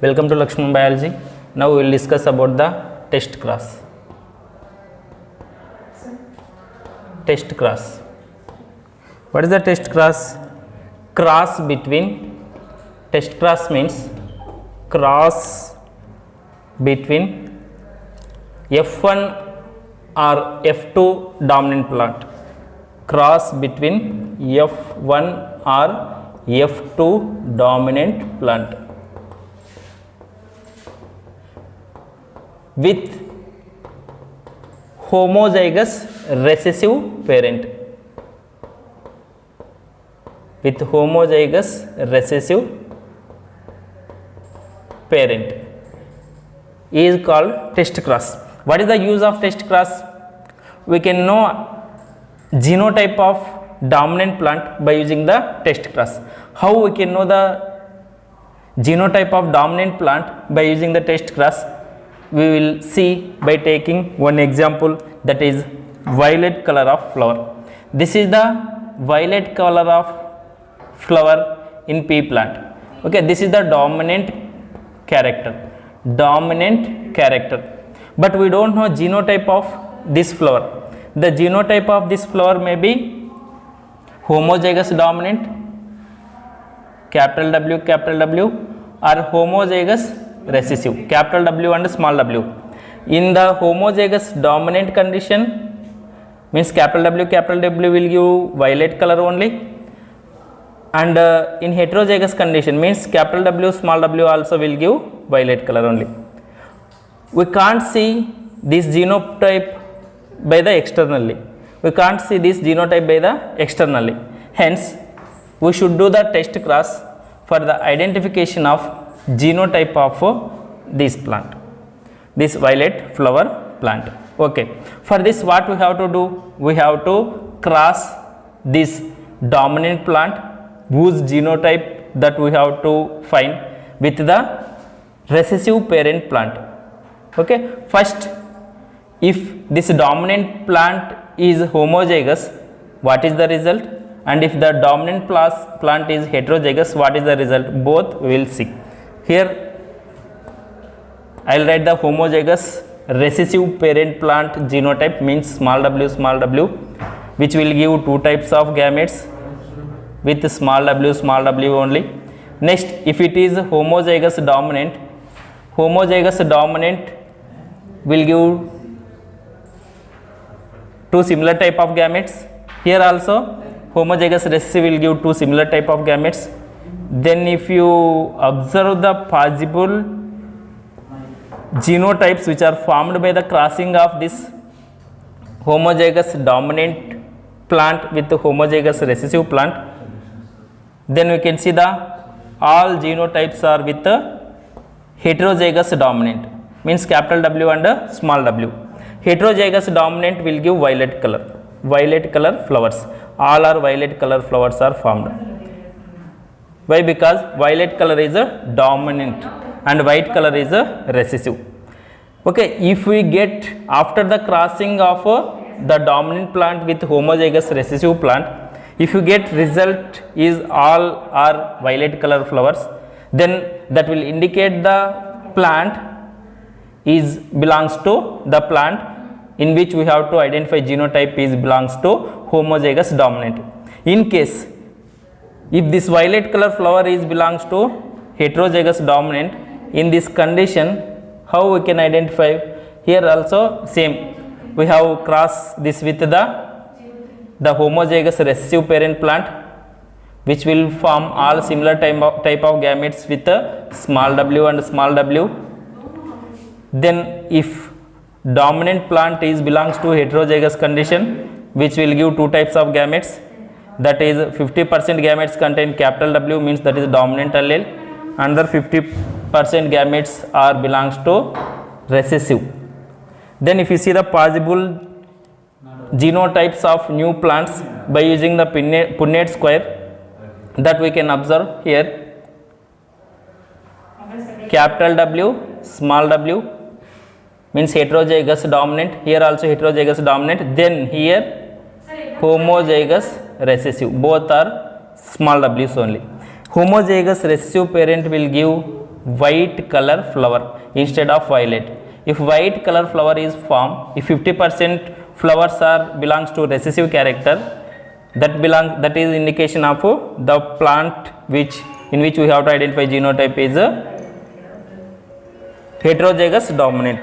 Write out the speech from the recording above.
Welcome to Lakshman Biology. Now we will discuss about the test cross. Test cross. What is the test cross? Cross between, test cross means cross between F1 or F2 dominant plant. Cross between F1 or F2 dominant plant with homozygous recessive parent. With homozygous recessive parent is called test cross. What is the use of test cross? We can know genotype of dominant plant by using the test cross. How we can know the genotype of dominant plant by using the test cross? We will see by taking one example, that is violet color of flower. This is the violet color of flower in pea plant. Okay, this is the dominant character. But we don't know genotype of this flower. The genotype of this flower may be homozygous dominant, capital W, or homozygous recessive, capital W and small w. In the homozygous dominant condition, means capital W will give violet color only, and in heterozygous condition means capital W, small w also will give violet color only. We can't see this genotype by the externally. Hence, we should do the test cross for the identification of genotype of this plant, this violet flower plant. Okay, for this what we have to do? We have to cross this dominant plant whose genotype that we have to find with the recessive parent plant. Okay, first, if this dominant plant is homozygous, what is the result? And if the dominant plant is heterozygous, what is the result? Both we will see. Here I will write the homozygous recessive parent plant genotype, means small w, which will give two types of gametes with small w only. Next, if it is homozygous dominant will give two similar type of gametes. Here also homozygous recessive will give two similar type of gametes. Then if you observe the possible genotypes which are formed by the crossing of this homozygous dominant plant with the homozygous recessive plant, then we can see the all genotypes are with the heterozygous dominant, means capital W and small w. Heterozygous dominant will give violet color flowers. All are violet color flowers are formed. Why? Because violet color is a dominant and white color is a recessive. Okay, if we get after the crossing of the dominant plant with homozygous recessive plant, if you get result is all are violet color flowers, then that will indicate the plant is belongs to the plant in which we have to identify genotype is belongs to homozygous dominant. In case if this violet color flower is belongs to heterozygous dominant, in this condition how we can identify? Here also same, we have cross this with the homozygous recessive parent plant, which will form all similar type of gametes with small w and small w. Then if dominant plant is belongs to heterozygous condition, which will give two types of gametes, that is 50% gametes contain capital W, means that is dominant allele, another 50% gametes are belongs to recessive. Then if you see the possible genotypes of new plants by using the Punnett square, that we can observe here, capital W, small w means heterozygous dominant, here also heterozygous dominant, then here homozygous recessive, both are small w's only. Homozygous recessive parent will give white color flower instead of violet. If white color flower is formed, if 50% flowers are belongs to recessive character, that is indication of the plant which in which we have to identify genotype is heterozygous dominant.